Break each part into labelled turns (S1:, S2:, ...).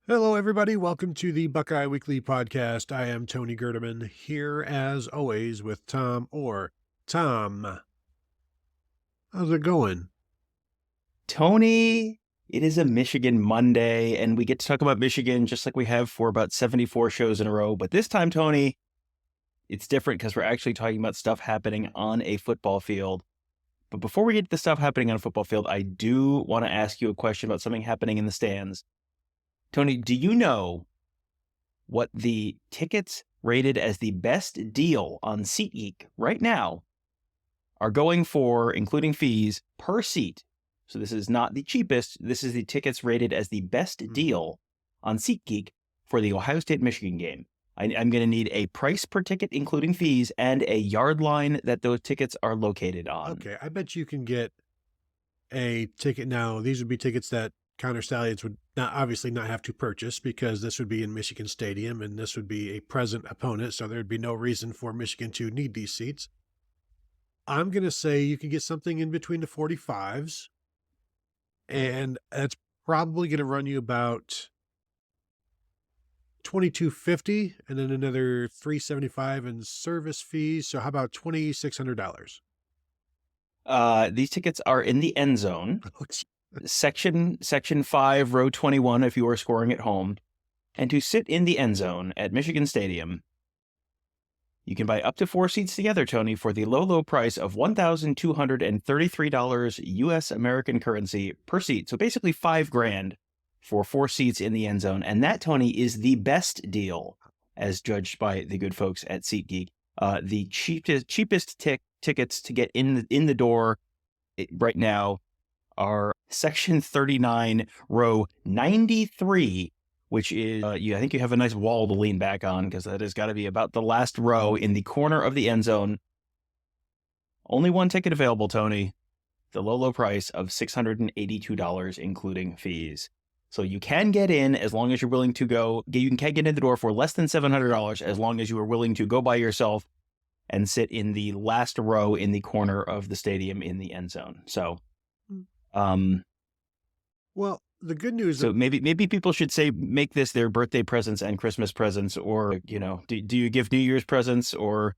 S1: Hello, everybody. Welcome to the Buckeye Weekly Podcast. I am Tony Gerdeman, here as always with Tom Orr. Tom, how's it going?
S2: Tony, it is a Michigan Monday, and we get to talk about Michigan just like we have for about 74 shows in a row. But this time, Tony, it's different because we're actually talking about stuff happening on a football field. But before we get to the stuff happening on a football field, I do want to ask you a question about something happening in the stands. Tony, do you know what the tickets rated as the best deal on SeatGeek right now are going for, including fees, per seat? So this is not the cheapest. This is the tickets rated as the best deal on SeatGeek for the Ohio State-Michigan game. I'm going to need a price per ticket, including fees, and a yard line that those tickets are located on.
S1: Okay, I bet you can get a ticket now. These would be tickets that Counter Stallions would obviously not have to purchase because this would be in Michigan Stadium and this would be a present opponent, so there'd be no reason for Michigan to need these seats. I'm going to say you can get something in between the 45s, and that's probably going to run you about $2,250 and then another $375 in service fees. So how about $2,600?
S2: These tickets are in the end zone, section 5, row 21, if you are scoring at home. And to sit in the end zone at Michigan Stadium, you can buy up to 4 seats together, Tony, for the low price of $1,233 U.S. American currency per seat. So basically $5,000 for 4 seats in the end zone. And that, Tony, is the best deal as judged by the good folks at SeatGeek. The cheapest tickets to get in the door right now are section 39, row 93, which is, I think you have a nice wall to lean back on because that has got to be about the last row in the corner of the end zone. Only one ticket available, Tony. The low price of $682, including fees. So you can get in as long as you're willing to go. You can get in the door for less than $700 as long as you are willing to go by yourself and sit in the last row in the corner of the stadium in the end zone. So,
S1: well, the good news.
S2: So maybe people should make this their birthday presents and Christmas presents, or do you give New Year's presents, or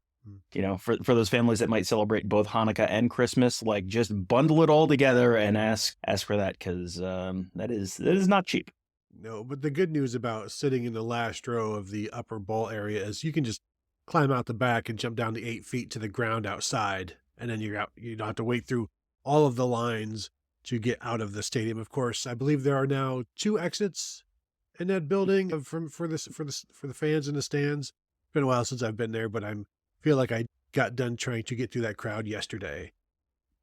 S2: for those families that might celebrate both Hanukkah and Christmas, like just bundle it all together and ask for that, because that is not cheap.
S1: No, but the good news about sitting in the last row of the upper bowl area is you can just climb out the back and jump down the 8 feet to the ground outside, and then you're out. You don't have to wait through all of the lines to get out of the stadium. Of course, I believe there are now 2 exits in that building for the fans in the stands. It's been a while since I've been there, but I feel like I got done trying to get through that crowd yesterday.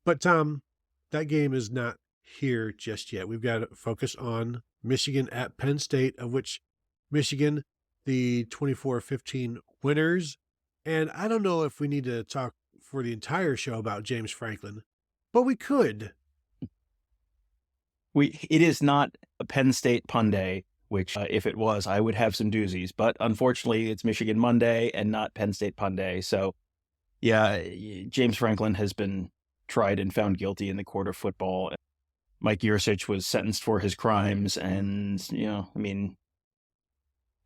S1: But Tom, that game is not here just yet. We've got to focus on Michigan at Penn State, of which Michigan, the 24-15 winners. And I don't know if we need to talk for the entire show about James Franklin, but we could.
S2: It is not a Penn State pun day, which if it was, I would have some doozies. But unfortunately, it's Michigan Monday and not Penn State pun day. So, yeah, James Franklin has been tried and found guilty in the court of football. Mike Yurcich was sentenced for his crimes. And,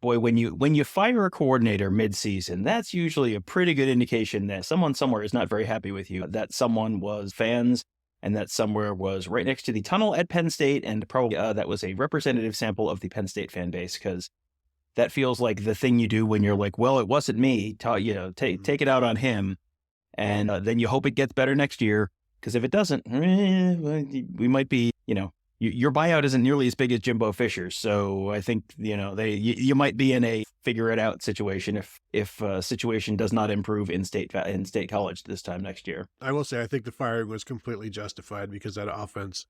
S2: boy, when you fire a coordinator mid-season, that's usually a pretty good indication that someone somewhere is not very happy with you. That someone was fans, and that somewhere was right next to the tunnel at Penn State, and probably that was a representative sample of the Penn State fan base, because that feels like the thing you do when you're like, well, it wasn't me. Take it out on him, and then you hope it gets better next year, because if it doesn't, we might be, your buyout isn't nearly as big as Jimbo Fisher's, so I think you might be in a figure it out situation if situation does not improve in state college this time next year.
S1: I will say I think the firing was completely justified because that offense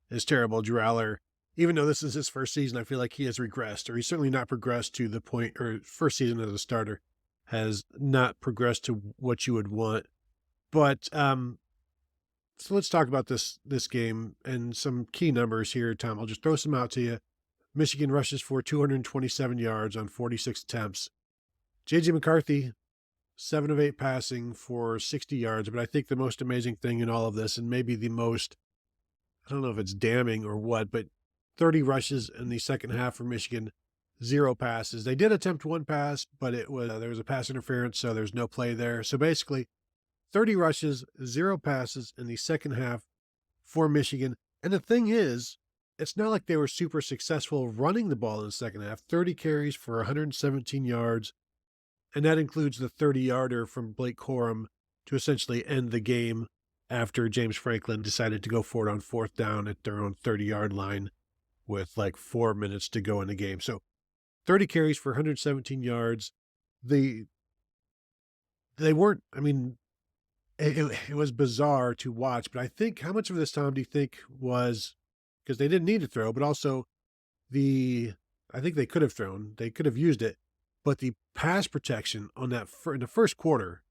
S1: is terrible. Drew Aller, even though this is his first season, I feel like he has regressed, or he's certainly not progressed to the point, or first season as a starter has not progressed to what you would want. But so let's talk about this game and some key numbers here, Tom. I'll just throw some out to you. Michigan rushes for 227 yards on 46 attempts. J.J. McCarthy, 7 of 8 passing for 60 yards. But I think the most amazing thing in all of this, and maybe the most, I don't know if it's damning or what, but 30 rushes in the second half for Michigan, 0 passes. They did attempt 1 pass, but there was a pass interference, so there's no play there. So basically, 30 rushes, 0 passes in the second half for Michigan. And the thing is, it's not like they were super successful running the ball in the second half. 30 carries for 117 yards, and that includes the 30-yarder from Blake Corum to essentially end the game after James Franklin decided to go for it on 4th down at their own 30-yard line with like 4 minutes to go in the game. So 30 carries for 117 yards. They weren't, I mean, it was bizarre to watch, but I think, how much of this, Tom, do you think was because they didn't need to throw, but also I think they could have thrown, they could have used it, but the pass protection on that in the first quarter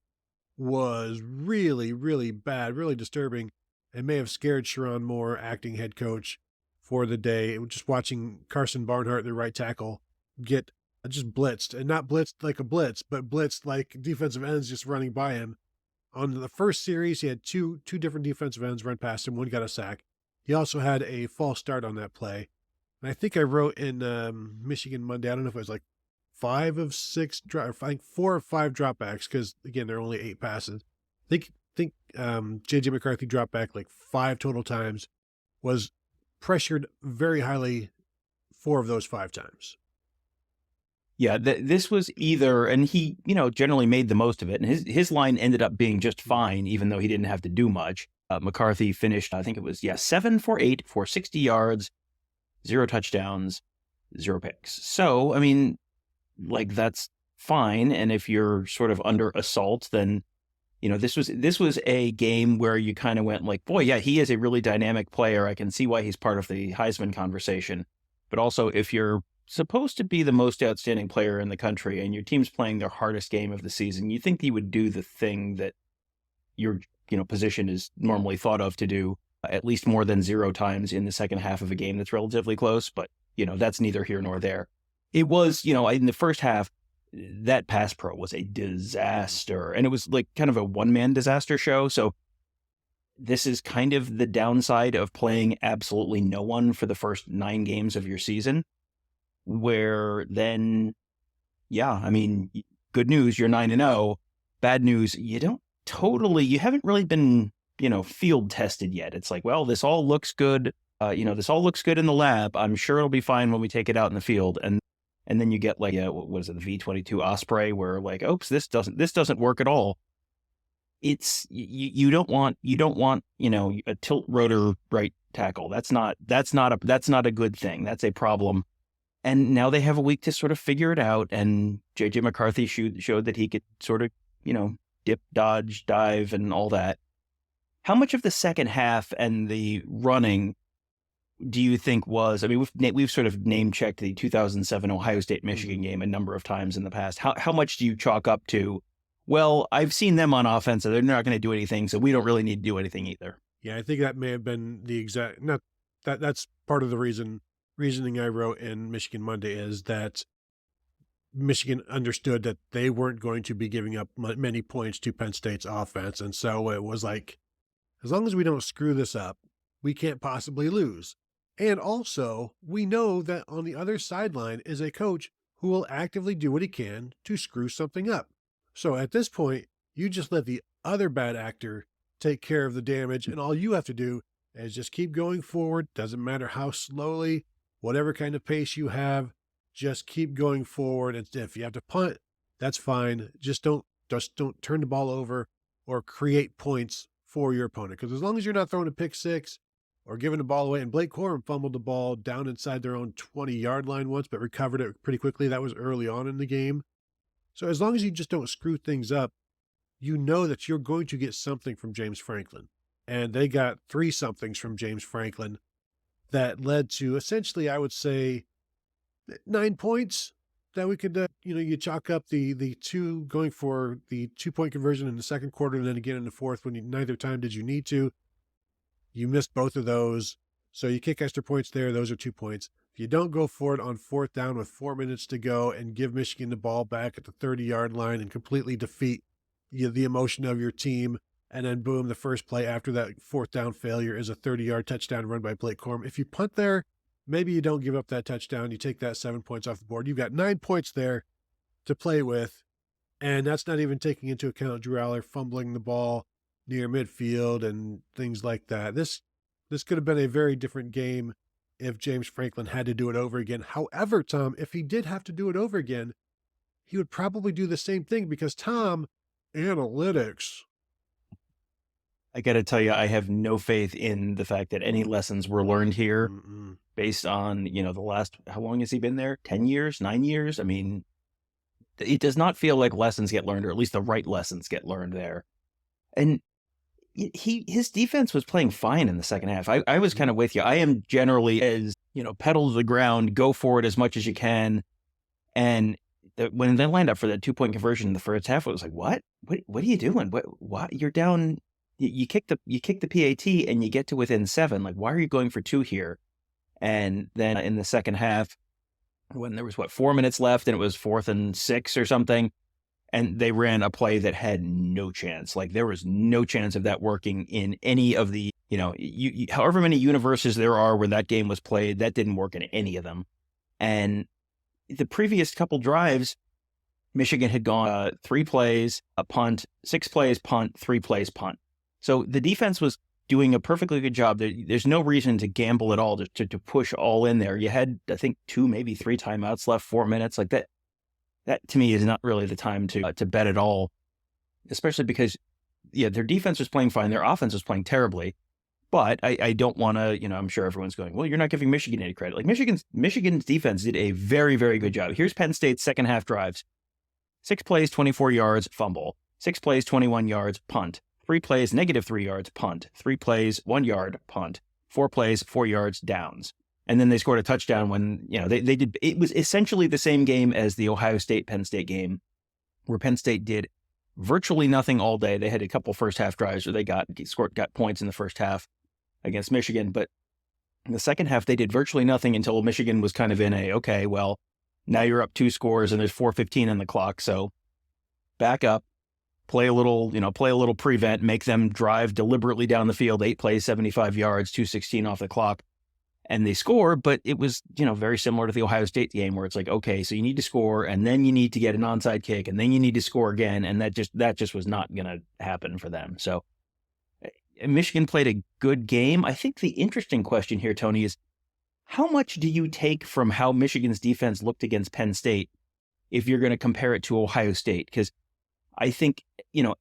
S1: was really, really bad, really disturbing, and may have scared Sherrone Moore, acting head coach, for the day. Just watching Carson Barnhart, the right tackle, get just blitzed, and not blitzed like a blitz, but blitzed like defensive ends just running by him. On the first series, he had two different defensive ends run past him. One got a sack. He also had a false start on that play. And I think I wrote in Michigan Monday, I don't know if it was like 5 of 6, I think 4 or 5 dropbacks, because again, there are only 8 passes. I think J.J. McCarthy dropped back like 5 total times, was pressured very highly 4 of those 5 times.
S2: Yeah, this was either, and he, generally made the most of it, and his line ended up being just fine, even though he didn't have to do much. McCarthy finished, I think it was, 7 for 8 for 60 yards, 0 touchdowns, 0 picks. So, I mean, like, that's fine. And if you're sort of under assault, then, this was a game where you kind of went like, boy, yeah, he is a really dynamic player. I can see why he's part of the Heisman conversation. But also, if you're supposed to be the most outstanding player in the country and your team's playing their hardest game of the season, you think you would do the thing that your position is normally thought of to do at least more than 0 times in the second half of a game that's relatively close. But, that's neither here nor there. It was, in the first half, that pass pro was a disaster, and it was like kind of a one-man disaster show. So this is kind of the downside of playing absolutely no one for the first 9 games of your season, where then, good news, you're 9-0. Bad news, you haven't really been, field tested yet. It's like, well, this all looks good. This all looks good in the lab. I'm sure it'll be fine when we take it out in the field. And then you get like, what is it, the V-22 Osprey, where like, oops, this doesn't work at all. It's, you don't want, a tilt rotor right tackle. That's not a good thing. That's a problem. And now they have a week to sort of figure it out. And J.J. McCarthy showed that he could sort of, dip, dodge, dive, and all that. How much of the second half and the running do you think was, we've sort of name-checked the 2007 Ohio State Michigan game a number of times in the past. How much do you chalk up to, well, I've seen them on offense, so they're not going to do anything, so we don't really need to do anything either?
S1: Yeah, I think that may have been the exact, not that's part of the reasoning I wrote in Michigan Monday, is that Michigan understood that they weren't going to be giving up many points to Penn State's offense. And so it was like, as long as we don't screw this up, we can't possibly lose. And also, we know that on the other sideline is a coach who will actively do what he can to screw something up. So at this point, you just let the other bad actor take care of the damage, and all you have to do is just keep going forward. Doesn't matter how slowly, whatever kind of pace you have, just keep going forward. And if you have to punt, that's fine. Just don't turn the ball over or create points for your opponent. Because as long as you're not throwing a pick six or giving the ball away, and Blake Corum fumbled the ball down inside their own 20-yard line once, but recovered it pretty quickly. That was early on in the game. So as long as you just don't screw things up, you know that you're going to get something from James Franklin. And they got 3 somethings from James Franklin that led to essentially, I would say, 9 points that we could, you chalk up the 2 going for the 2-point conversion in the second quarter, and then again in the fourth when neither time did you need to. You missed both of those. So you kick extra points there. Those are 2 points. If you don't go for it on 4th down with 4 minutes to go and give Michigan the ball back at the 30-yard line and completely defeat the emotion of your team, and then boom, the first play after that 4th down failure is a 30-yard touchdown run by Blake Corum. If you punt there, maybe you don't give up that touchdown. You take that 7 points off the board. You've got 9 points there to play with. And that's not even taking into account Drew Aller fumbling the ball near midfield and things like that. This could have been a very different game if James Franklin had to do it over again. However, Tom, if he did have to do it over again, he would probably do the same thing because, Tom, analytics.
S2: I got to tell you, I have no faith in the fact that any lessons were learned here based on, the last, how long has he been there? 10 years, 9 years? I mean, it does not feel like lessons get learned, or at least the right lessons get learned there. And his defense was playing fine in the second half. I was kind of with you. I am generally as, pedal to the ground, go for it as much as you can. And when they lined up for that 2-point conversion in the first half, it was like, what are you doing? What you're down, you kick the PAT and you get to within 7. Like, why are you going for 2 here? And then in the second half, when there was 4 minutes left and it was 4th and 6 or something, and they ran a play that had no chance. Like, there was no chance of that working in any of the, however many universes there are where that game was played, that didn't work in any of them. And the previous couple drives, Michigan had gone 3 plays, a punt, 6 plays, punt, 3 plays, punt. So the defense was doing a perfectly good job. There's no reason to gamble at all, to push all in there. You had, I think, 2, maybe 3 timeouts left, 4 minutes. Like that to me is not really the time to bet at all, especially because, their defense was playing fine. Their offense was playing terribly. But I don't want to, I'm sure everyone's going, well, you're not giving Michigan any credit. Like, Michigan's defense did a very, very good job. Here's Penn State's second half drives. 6 plays, 24 yards, fumble. 6 plays, 21 yards, punt. 3 plays, -3 yards, punt. 3 plays, 1 yard, punt. 4 plays, 4 yards, downs. And then they scored a touchdown when, they did. It was essentially the same game as the Ohio State Penn State game, where Penn State did virtually nothing all day. They had a couple first half drives where they got points in the first half against Michigan, but in the second half they did virtually nothing until Michigan was kind of in okay, well, now you're up 2 scores and there's 4:15 on the clock, so back up, play a little prevent, make them drive deliberately down the field, 8 plays, 75 yards, 2:16 off the clock. And they score, but it was, very similar to the Ohio State game where it's like, okay, so you need to score and then you need to get an onside kick and then you need to score again. And that just was not going to happen for them. So Michigan played a good game. I think the interesting question here, Tony, is how much do you take from how Michigan's defense looked against Penn State if you're going to compare it to Ohio State? Because I think,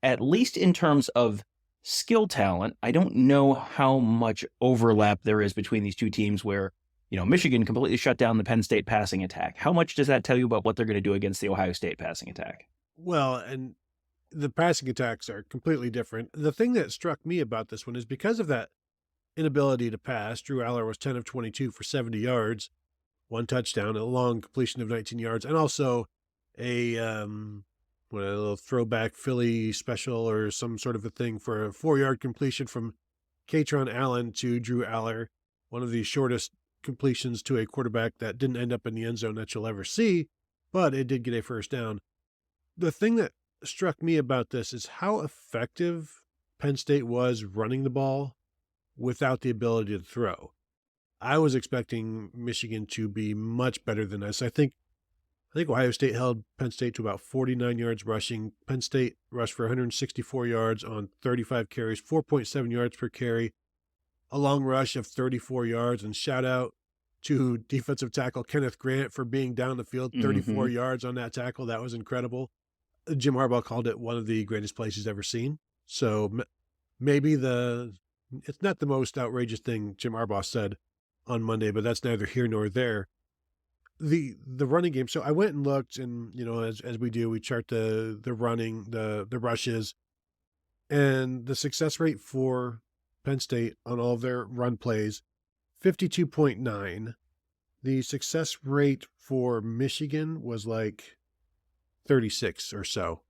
S2: at least in terms of skill talent, I don't know how much overlap there is between these two teams where, Michigan completely shut down the Penn State passing attack. How much does that tell you about what they're going to do against the Ohio State passing attack?
S1: Well, and the passing attacks are completely different. The thing that struck me about this one is because of that inability to pass, Drew Aller was 10 of 22 for 70 yards, 1 touchdown, a long completion of 19 yards, and also a little throwback Philly special or some sort of a thing for a 4-yard completion from Katron Allen to Drew Aller, one of the shortest completions to a quarterback that didn't end up in the end zone that you'll ever see, but it did get a first down. The thing that struck me about this is how effective Penn State was running the ball without the ability to throw. I was expecting Michigan to be much better than this. I think Ohio State held Penn State to about 49 yards rushing. Penn State rushed for 164 yards on 35 carries, 4.7 yards per carry, a long rush of 34 yards. And shout out to defensive tackle Kenneth Grant for being down the field 34 yards on that tackle. That was incredible. Jim Harbaugh called it one of the greatest plays he's ever seen. So maybe it's not the most outrageous thing Jim Harbaugh said on Monday, but that's neither here nor there. The running game. So I went and looked, and as we do, we chart the running, the rushes, and the success rate for Penn State on all of their run plays, 52.9. The success rate for Michigan was like 36 or so.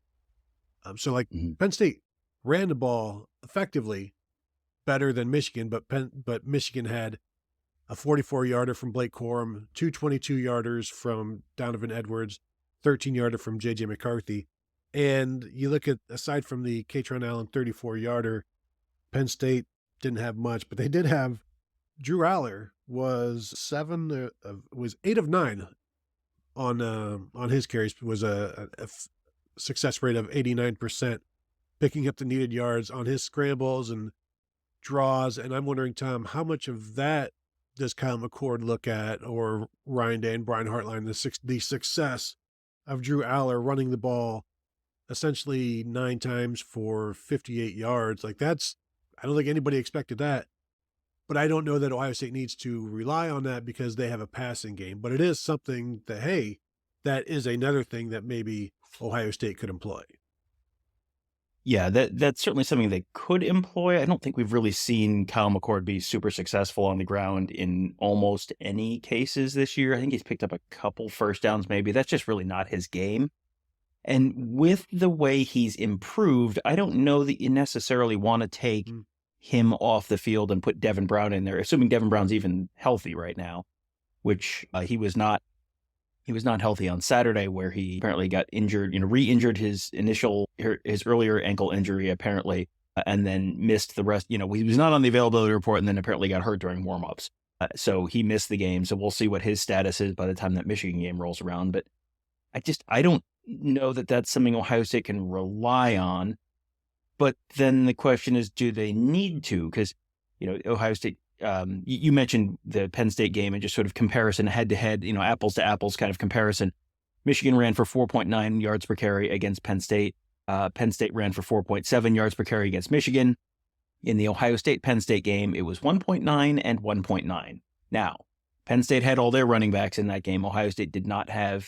S1: Penn State ran the ball effectively better than Michigan, but Michigan had a 44-yarder from Blake Corum, 2 22-yarders from Donovan Edwards, 13-yarder from J.J. McCarthy. And you look at, aside from the Katron Allen 34-yarder, Penn State didn't have much, but they did have Drew Aller was 8 of 9 on his carries, was a success rate of 89%, picking up the needed yards on his scrambles and draws. And I'm wondering, Tom, how much of that does Kyle McCord look at, or Ryan Day and Brian Hartline, the success of Drew Aller running the ball essentially 9 times for 58 yards? Like, I don't think anybody expected that. But I don't know that Ohio State needs to rely on that because they have a passing game. But it is something that, hey, that is another thing that maybe Ohio State could employ.
S2: Yeah, that's certainly something they could employ. I don't think we've really seen Kyle McCord be super successful on the ground in almost any cases this year. I think he's picked up a couple first downs maybe. That's just really not his game. And with the way he's improved, I don't know that you necessarily want to take him off the field and put Devin Brown in there, assuming Devin Brown's even healthy right now, which he was not. He was not healthy on Saturday, where he apparently got injured, re-injured his earlier ankle injury, apparently, and then missed the rest. He was not on the availability report, and then apparently got hurt during warmups. So he missed the game. So we'll see what his status is by the time that Michigan game rolls around. But I don't know that that's something Ohio State can rely on. But then the question is, do they need to? Because, Ohio State, you mentioned the Penn State game and just sort of comparison head to head, apples to apples kind of comparison. Michigan ran for 4.9 yards per carry against Penn State. Penn State ran for 4.7 yards per carry against Michigan. In the Ohio State-Penn State game, it was 1.9 and 1.9. Now, Penn State had all their running backs in that game. Ohio State did not have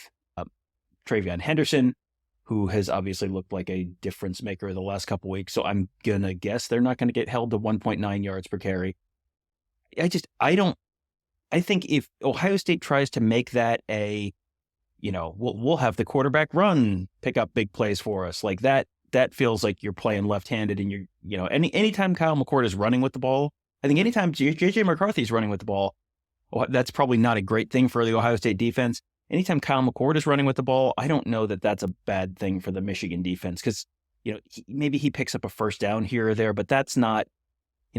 S2: Travion Henderson, who has obviously looked like a difference maker the last couple weeks. So I'm going to guess they're not going to get held to 1.9 yards per carry. I think if Ohio State tries to make that we'll have the quarterback run, pick up big plays for us, like that feels like you're playing left-handed, and anytime Kyle McCord is running with the ball, I think anytime JJ McCarthy's running with the ball, that's probably not a great thing for the Ohio State defense. Anytime Kyle McCord is running with the ball, I don't know that that's a bad thing for the Michigan defense, because, maybe he picks up a first down here or there, but that's not,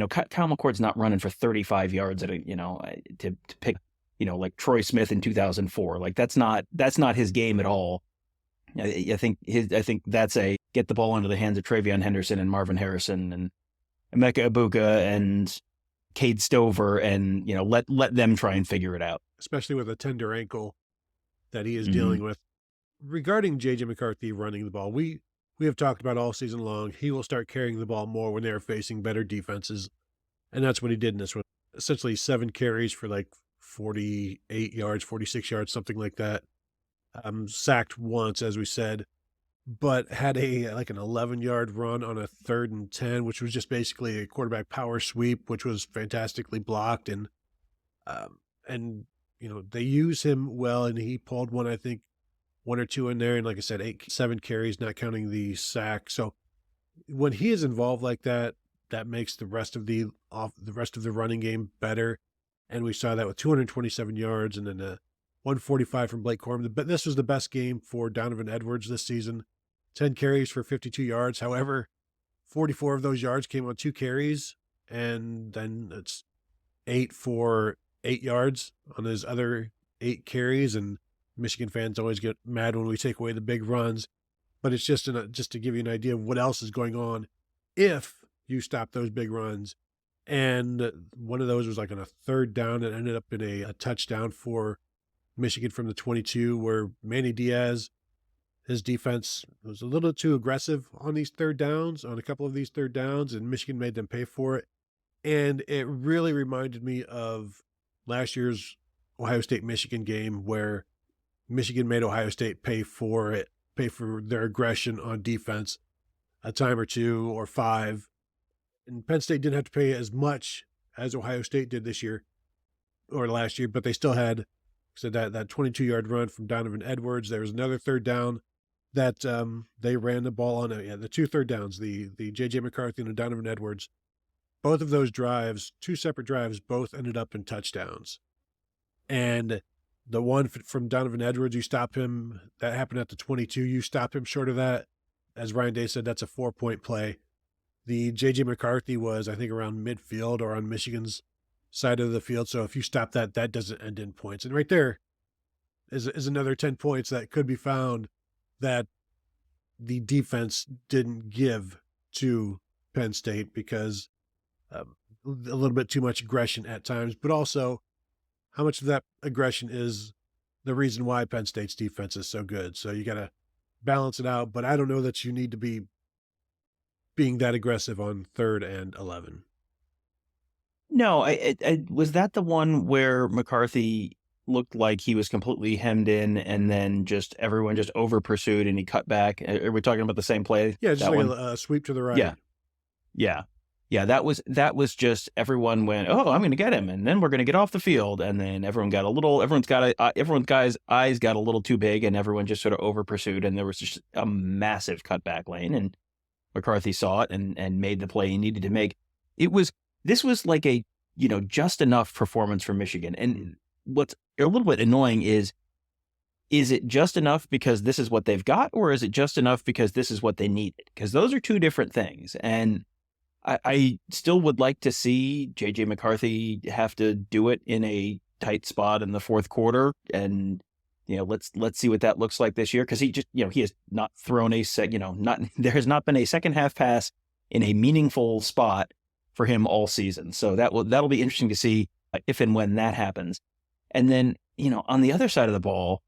S2: Kyle McCord's not running for 35 yards to pick, like Troy Smith in 2004. Like that's not his game at all. I think that's a get the ball into the hands of Travion Henderson and Marvin Harrison and Emeka Ibuka and Cade Stover, and, let them try and figure it out.
S1: Especially with a tender ankle that he is dealing with. Regarding J.J. McCarthy running the ball, we have talked about all season long, he will start carrying the ball more when they're facing better defenses. And that's what he did in this one. Essentially 7 carries for like 48 yards, 46 yards, something like that. Sacked once, as we said, but had an 11-yard run on a 3rd and 10, which was just basically a quarterback power sweep, which was fantastically blocked. And they use him well, and he pulled one, I think, 1 or 2 in there. And like I said, 7 carries, not counting the sack. So when he is involved like that, that makes the rest of the running game better. And we saw that with 227 yards and then 145 from Blake Corum. But this was the best game for Donovan Edwards this season. 10 carries for 52 yards. However, 44 of those yards came on 2 carries, and then it's 8 for 8 yards on his other 8 carries. And Michigan fans always get mad when we take away the big runs, but it's just to give you an idea of what else is going on if you stop those big runs. And one of those was like on a 3rd down and ended up in a touchdown for Michigan from the 22, where Manny Diaz, his defense was a little too aggressive on a couple of these 3rd downs, and Michigan made them pay for it. And it really reminded me of last year's Ohio State-Michigan game, where Michigan made Ohio State pay for their aggression on defense a time or 2 or 5. And Penn State didn't have to pay as much as Ohio State did this year or last year, but they still had that 22-yard run from Donovan Edwards. There was another 3rd down that they ran the ball on. The 2 3rd downs, the J.J. McCarthy and the Donovan Edwards. Both of those drives, 2 separate drives, both ended up in touchdowns. And the one from Donovan Edwards, you stop him. That happened at the 22. You stop him short of that. As Ryan Day said, that's a 4-point play. The J.J. McCarthy was, I think, around midfield or on Michigan's side of the field. So if you stop that, that doesn't end in points. And right there is another 10 points that could be found that the defense didn't give to Penn State because a little bit too much aggression at times, but also how much of that aggression is the reason why Penn State's defense is so good. So you got to balance it out, but I don't know that you need to be being that aggressive on 3rd and 11.
S2: No, was that the one where McCarthy looked like he was completely hemmed in and then just everyone just over pursued and he cut back? Are we talking about the same play?
S1: Yeah, just
S2: that
S1: like
S2: one?
S1: a sweep to the right.
S2: Yeah. That was just everyone went, oh, I'm going to get him, and then we're going to get off the field, and then everyone's guy's eyes got a little too big, and everyone just sort of over pursued, and there was just a massive cutback lane, and McCarthy saw it and made the play he needed to make. This was like a, just enough performance from Michigan. And what's a little bit annoying is it just enough because this is what they've got, or is it just enough because this is what they needed? Because those are two different things. And I still would like to see J.J. McCarthy have to do it in a tight spot in the fourth quarter. And, let's see what that looks like this year. Because he just, he has not thrown there has not been a second half pass in a meaningful spot for him all season. So that'll be interesting to see if and when that happens. And then, on the other side of the ball,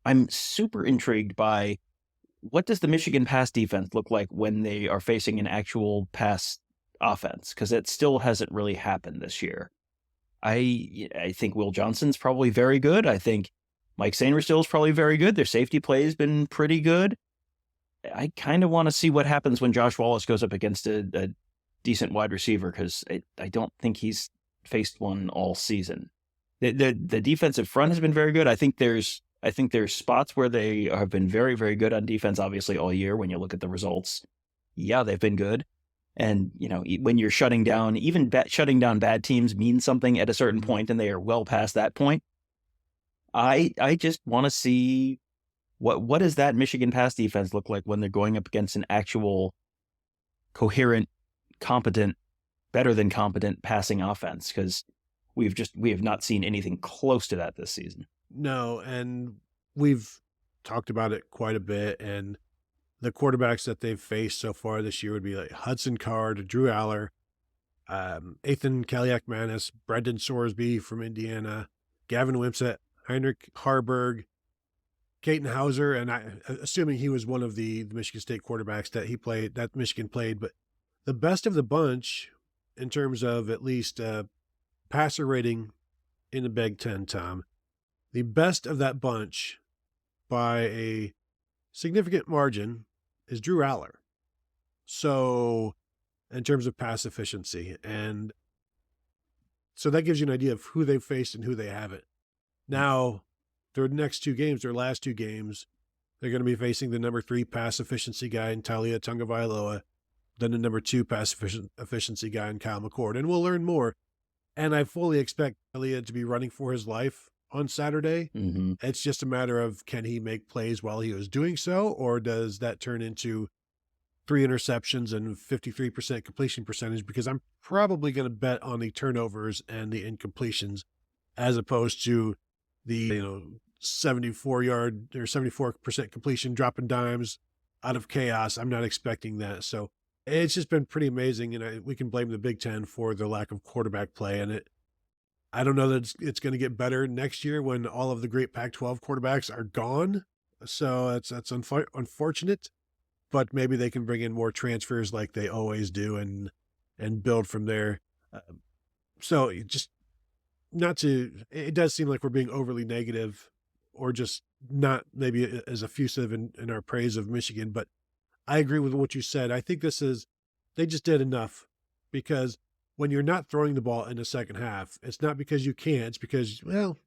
S2: I'm super intrigued by what does the Michigan pass defense look like when they are facing an actual pass offense? Because it still hasn't really happened this year. I think Will Johnson's probably very good. I think Mike Sainristil is probably very good. Their safety play has been pretty good. I kind of want to see what happens when Josh Wallace goes up against a decent wide receiver, because I don't think he's faced one all season. The defensive front has been very good. I think there's spots where they have been very, very good on defense, obviously, all year. When you look at the results, yeah, they've been good. And, when you're shutting down bad teams means something at a certain point, and they are well past that point. I just want to see what does that Michigan pass defense look like when they're going up against an actual coherent, competent, better than competent passing offense, because we have not seen anything close to that this season.
S1: No, and we've talked about it quite a bit, and the quarterbacks that they've faced so far this year would be like Hudson Card, Drew Aller, Ethan Kaliak-Manis, Brendan Sorsby from Indiana, Gavin Wimsatt, Heinrich Harburg, Caton Hauser, and assuming he was one of the Michigan State quarterbacks that Michigan played, but the best of the bunch in terms of at least passer rating in the Big Ten, Tom, the best of that bunch by a significant margin is Drew Aller. So in terms of pass efficiency, and so that gives you an idea of who they've faced and who they haven't. Now, their last two games, they're going to be facing the number 3 pass efficiency guy in Talia Tungavailoa, then the number 2 pass efficiency guy in Kyle McCord, and we'll learn more. And I fully expect Talia to be running for his life on Saturday.
S2: Mm-hmm.
S1: It's just a matter of, can he make plays while he was doing so, or does that turn into 3 interceptions and 53% completion percentage? Because I'm probably going to bet on the turnovers and the incompletions as opposed to the 74-yard or 74% completion dropping dimes out of chaos. I'm not expecting that. So it's just been pretty amazing, and we can blame the Big Ten for the lack of quarterback play. And I don't know that it's going to get better next year when all of the great Pac-12 quarterbacks are gone. So that's unfortunate, but maybe they can bring in more transfers like they always do and build from there. So just it does seem like we're being overly negative or just not maybe as effusive in our praise of Michigan, but I agree with what you said. I think they just did enough, because when you're not throwing the ball in the second half, it's not because you can't, it's because, well,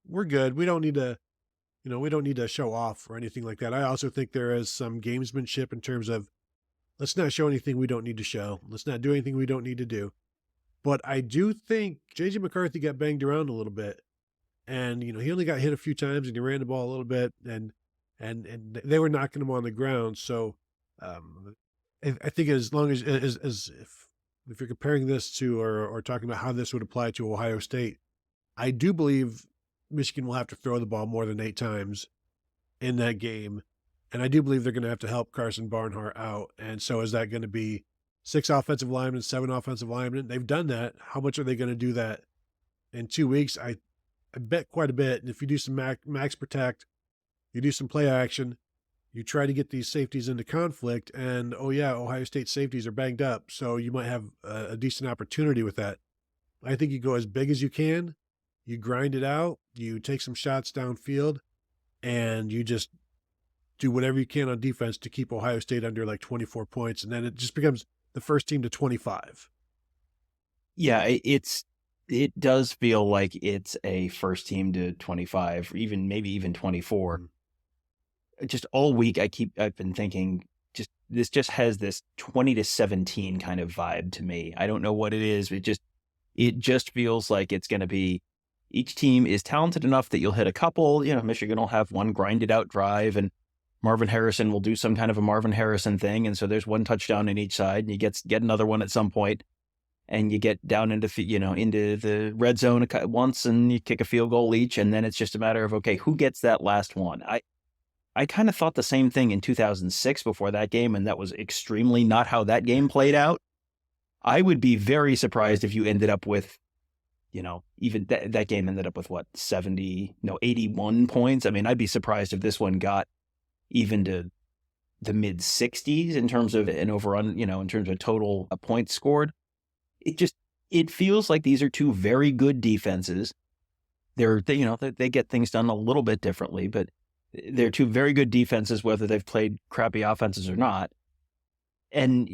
S1: we're good. We don't need to show off or anything like that. I also think there is some gamesmanship in terms of, let's not show anything we don't need to show. Let's not do anything we don't need to do. But I do think J.J. McCarthy got banged around a little bit, and he only got hit a few times, and he ran the ball a little bit, and they were knocking him on the ground. So I think as long as if if you're comparing this to or talking about how this would apply to Ohio State, I do believe Michigan will have to throw the ball more than 8 times in that game. And I do believe they're going to have to help Carson Barnhart out. And so is that going to be 6 offensive linemen, 7 offensive linemen? They've done that. How much are they going to do that in 2 weeks? I bet quite a bit. And if you do some max protect, you do some play action, you try to get these safeties into conflict, and oh yeah, Ohio State safeties are banged up, so you might have a decent opportunity with that. I think you go as big as you can, you grind it out, you take some shots downfield, and you just do whatever you can on defense to keep Ohio State under like 24 points, and then it just becomes the first team to 25.
S2: Yeah, it does feel like it's a first team to 25, or maybe even 24. Just all week, I've been thinking, this just has this 20-17 kind of vibe to me. I don't know what it is. It just feels like it's going to be, each team is talented enough that you'll hit a couple. Michigan will have one grinded out drive, and Marvin Harrison will do some kind of a Marvin Harrison thing, and so there's one touchdown in each side, and you get another one at some point, and you get down into the red zone once, and you kick a field goal each, and then it's just a matter of, okay, who gets that last one? I kind of thought the same thing in 2006 before that game, and that was extremely not how that game played out. I would be very surprised if you ended up with, even that game ended up with 81 points. I mean, I'd be surprised if this one got even to the mid 60s in terms of an overrun, in terms of total points scored. It feels like these are two very good defenses. They get things done a little bit differently, but they're two very good defenses, whether they've played crappy offenses or not. And,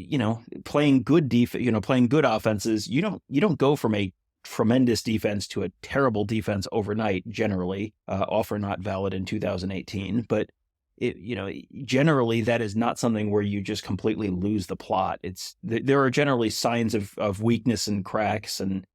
S2: playing good playing good offenses, you don't go from a tremendous defense to a terrible defense overnight, generally, offer not valid in 2018. But generally that is not something where you just completely lose the plot. There are generally signs of weakness and cracks, and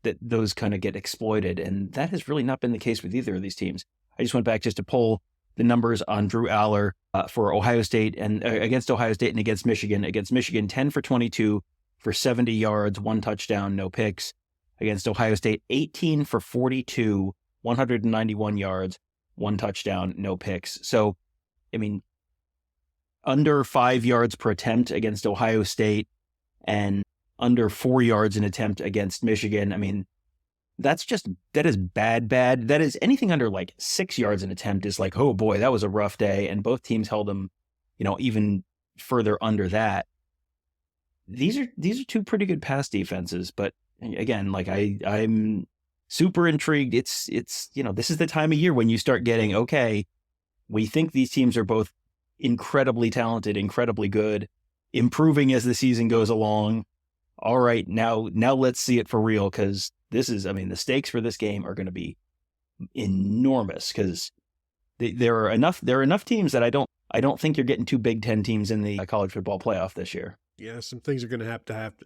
S2: that those kind of get exploited. And that has really not been the case with either of these teams. I just went back just to pull the numbers on Drew Aller for Ohio State and against Ohio State and against Michigan. Against Michigan, 10 for 22 for 70 yards, 1 touchdown, no picks. Against Ohio State, 18 for 42, 191 yards, 1 touchdown, no picks. So, I mean, under 5 yards per attempt against Ohio State and under 4 yards an attempt against Michigan. I mean, that is bad. That is anything under like 6 yards an attempt is like, oh boy, that was a rough day. And both teams held them, even further under that. These are two pretty good pass defenses, but again, like I'm super intrigued. It's this is the time of year when you start getting, okay, we think these teams are both incredibly talented, incredibly good, improving as the season goes along. All right, now let's see it for real, because the stakes for this game are going to be enormous, because there are enough teams that I don't think you're getting 2 Big Ten teams in the college football playoff this year.
S1: Yeah, some things are going to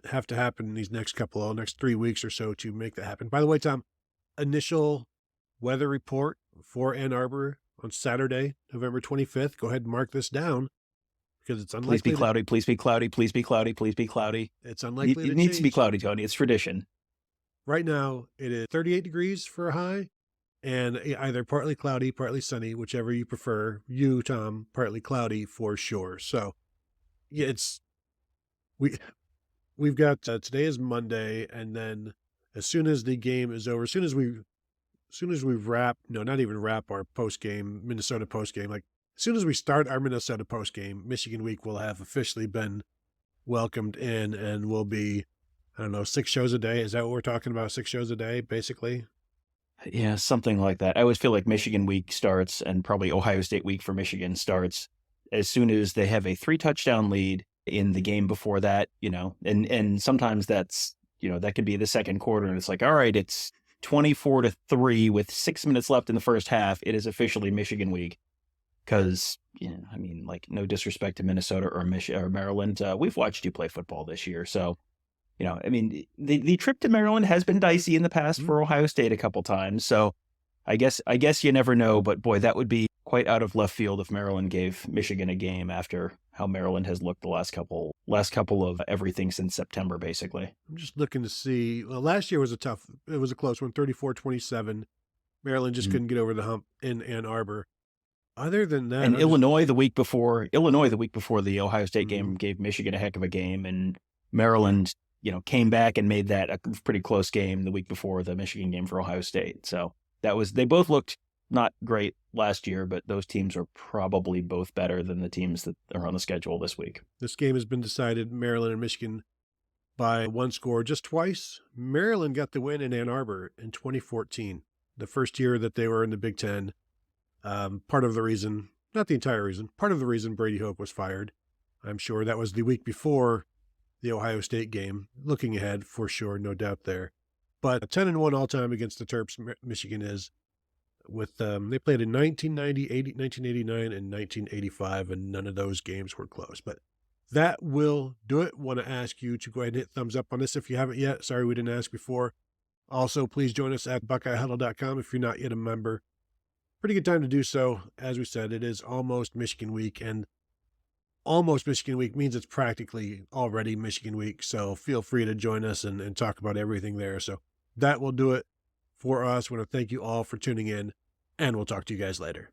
S1: have to happen in these next 3 weeks or so to make that happen. By the way, Tom, initial weather report for Ann Arbor on Saturday, November 25th. Go ahead and mark this down, because it's unlikely.
S2: Please be cloudy. Please be cloudy. Please be cloudy. Please be cloudy.
S1: It's unlikely.
S2: It needs to be cloudy, Tony. It's tradition.
S1: Right now, it is 38 degrees for a high, and either partly cloudy, partly sunny, whichever you prefer. You, Tom, partly cloudy for sure. So, yeah, we've got today is Monday, and then as soon as the game is over, as soon as we wrap, no, not even wrap our post game, Minnesota post game, like as soon as we start our Minnesota post game, Michigan week will have officially been welcomed in, and will be, I don't know, 6 shows a day. Is that what we're talking about? 6 shows a day, basically?
S2: Yeah, something like that. I always feel like Michigan week starts, and probably Ohio State week for Michigan starts as soon as they have a 3 touchdown lead in the game before that, and sometimes that's, that could be the second quarter, and it's like, all right, it's 24-3 with 6 minutes left in the first half. It is officially Michigan week. Because, no disrespect to Minnesota or Maryland. We've watched you play football this year. So, the trip to Maryland has been dicey in the past for Ohio State a couple times. So I guess you never know. But boy, that would be quite out of left field if Maryland gave Michigan a game after how Maryland has looked the last couple last couple of everything since September, basically.
S1: I'm just looking to see. Well, last year was it was a close one, 34-27. Maryland just couldn't get over the hump in Ann Arbor. Other than that,
S2: And Illinois the week before the Ohio State game gave Michigan a heck of a game, and Maryland, came back and made that a pretty close game the week before the Michigan game for Ohio State. So they both looked not great last year, but those teams are probably both better than the teams that are on the schedule this week.
S1: This game has been decided, Maryland and Michigan, by one score just twice. Maryland got the win in Ann Arbor in 2014, the first year that they were in the Big Ten. Part of the reason, not the entire reason, part of the reason Brady Hoke was fired. I'm sure that was the week before the Ohio State game. Looking ahead, for sure, no doubt there. But 10-1 all-time against the Terps, Michigan is. With they played in 1990, 1989, and 1985, and none of those games were close. But that will do it. Want to ask you to go ahead and hit thumbs up on this if you haven't yet. Sorry we didn't ask before. Also, please join us at BuckeyeHuddle.com if you're not yet a member. Pretty good time to do so. As we said, it is almost Michigan week, and almost Michigan week means it's practically already Michigan week. So feel free to join us and talk about everything there. So that will do it for us. I want to thank you all for tuning in, and we'll talk to you guys later.